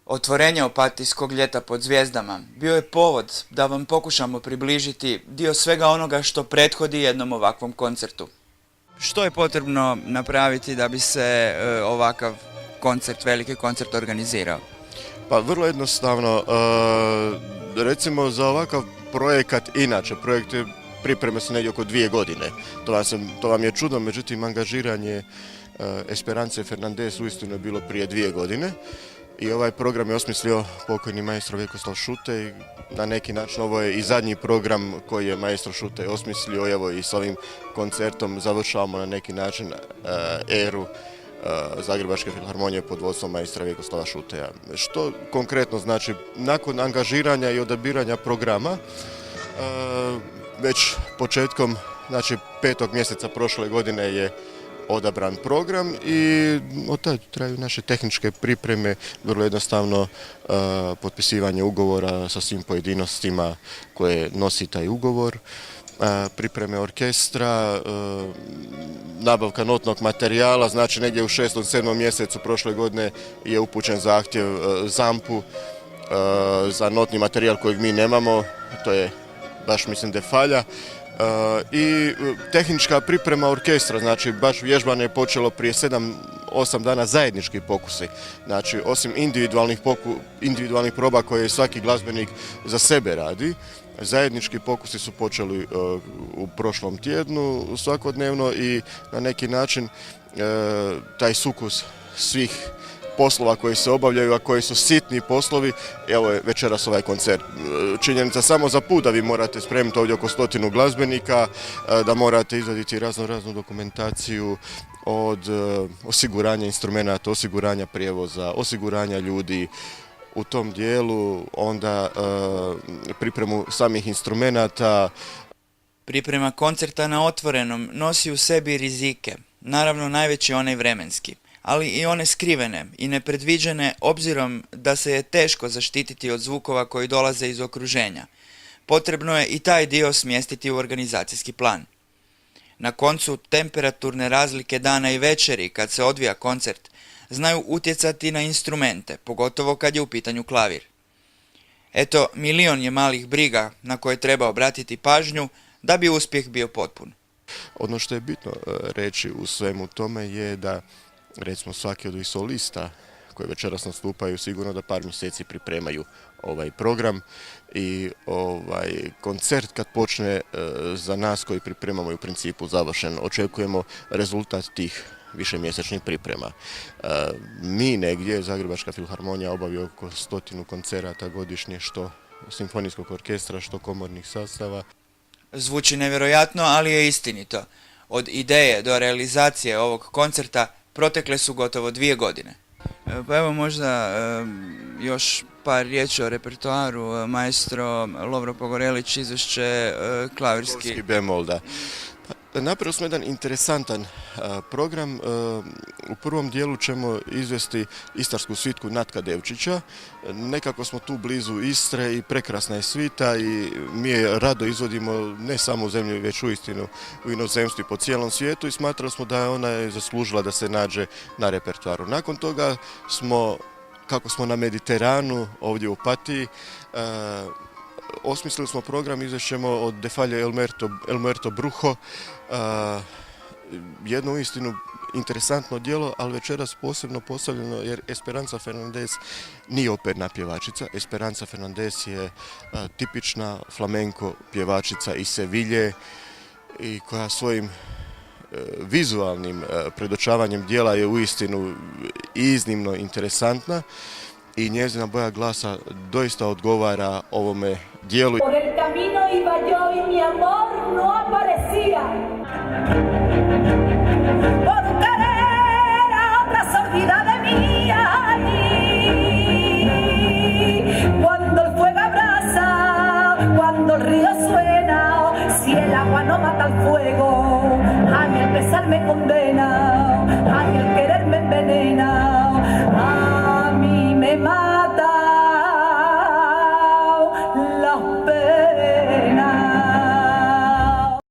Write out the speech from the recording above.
Otvorenje Opatijskog ljeta pod zvijezdama bio je povod da vam pokušamo približiti dio svega onoga što prethodi jednom ovakvom koncertu. Što je potrebno napraviti da bi se ovakav koncert, veliki koncert organizirao? Pa vrlo jednostavno, recimo za ovakav projekat, inače projekte pripreme su negdje oko 2 godine. To vam je čudno, međutim angažiranje Esperance Fernandez uistinu je bilo prije 2 godine. I ovaj program je osmislio pokojni maestro Vjekoslav Šutej. Na neki način ovo je i zadnji program koji je maestro Šutej osmislio. Evo i s ovim koncertom završavamo na neki način eru Zagrebačke filharmonije pod vodstvom maestra Vjekoslava Šuteja. Što konkretno znači, nakon angažiranja i odabiranja programa, već početkom, znači 5. mjeseca prošle godine je odabran program i od tada traju naše tehničke pripreme, vrlo jednostavno potpisivanje ugovora sa svim pojedinostima koje nosi taj ugovor, pripreme orkestra, nabavka notnog materijala, znači negdje u 6. 7. mjesecu prošle godine je upućen zahtjev ZAMP-u za notni materijal kojeg mi nemamo, to je baš mislim defalja. I tehnička priprema orkestra, znači baš vježbanje je počelo prije 7-8 dana zajednički pokusi. Znači osim individualnih proba koje svaki glazbenik za sebe radi, zajednički pokusi su počeli u prošlom tjednu svakodnevno i na neki način taj sukus svih poslova koji se obavljaju, a koji su sitni poslovi, evo je večeras ovaj koncert. Činjenica samo za put da vi morate spremiti ovdje oko 100 glazbenika, da morate izvaditi raznu dokumentaciju od osiguranja instrumenata, osiguranja prijevoza, osiguranja ljudi u tom dijelu, onda pripremu samih instrumenata. Priprema koncerta na otvorenom nosi u sebi rizike, naravno najveći onaj vremenski, ali i one skrivene i nepredviđene obzirom da se je teško zaštititi od zvukova koji dolaze iz okruženja. Potrebno je i taj dio smjestiti u organizacijski plan. Na koncu temperaturne razlike dana i večeri kad se odvija koncert znaju utjecati na instrumente, pogotovo kad je u pitanju klavir. Eto, milion je malih briga na koje treba obratiti pažnju da bi uspjeh bio potpun. Ono što je bitno reći u svemu tome je da recimo svaki od ovih solista koji večeras nastupaju sigurno da par mjeseci pripremaju ovaj program i koncert kad počne za nas koji pripremamo je u principu završen. Očekujemo rezultat tih višemjesečnih priprema. Mi negdje, Zagrebačka filharmonija obavi oko 100 koncerata godišnje, što simfonijskog orkestra, što komornih sastava. Zvuči nevjerojatno, ali je istinito. Od ideje do realizacije ovog koncerta protekle su gotovo 2 godine. Pa evo možda još par riječi o repertoaru. Maestro Lovro Pogorelić, izvješće klavirski bemol, da. Napravili smo jedan interesantan program. U prvom dijelu ćemo izvesti istarsku svitku Natka Devčića. Nekako smo tu blizu Istre i prekrasna je svita i mi je rado izvodimo ne samo u zemlji, već uistinu u inozemstvu i po cijelom svijetu i smatrali smo da ona je zaslužila da se nađe na repertoaru. Nakon toga smo, kako smo na Mediteranu, ovdje u Opatiji, osmislili smo program, izvešćemo od defalje Elmuerto Brujo, jedno uistinu interesantno djelo, ali večeras posebno postavljeno jer Esperanza Fernandez nije operna pjevačica. Esperanza Fernandez je tipična flamenko pjevačica iz Sevilje i koja svojim vizualnim predočavanjem djela je uistinu iznimno interesantna i njezina boja glasa doista odgovara ovome dijelu. Por el camino iba yo y mi amor no aparecía. Por querer a otra sordida de mí. Cuando el fuego abraza, cuando el río suena, si el agua no mata al fuego, a mí el pesar me condena, a mí el querer me envenena.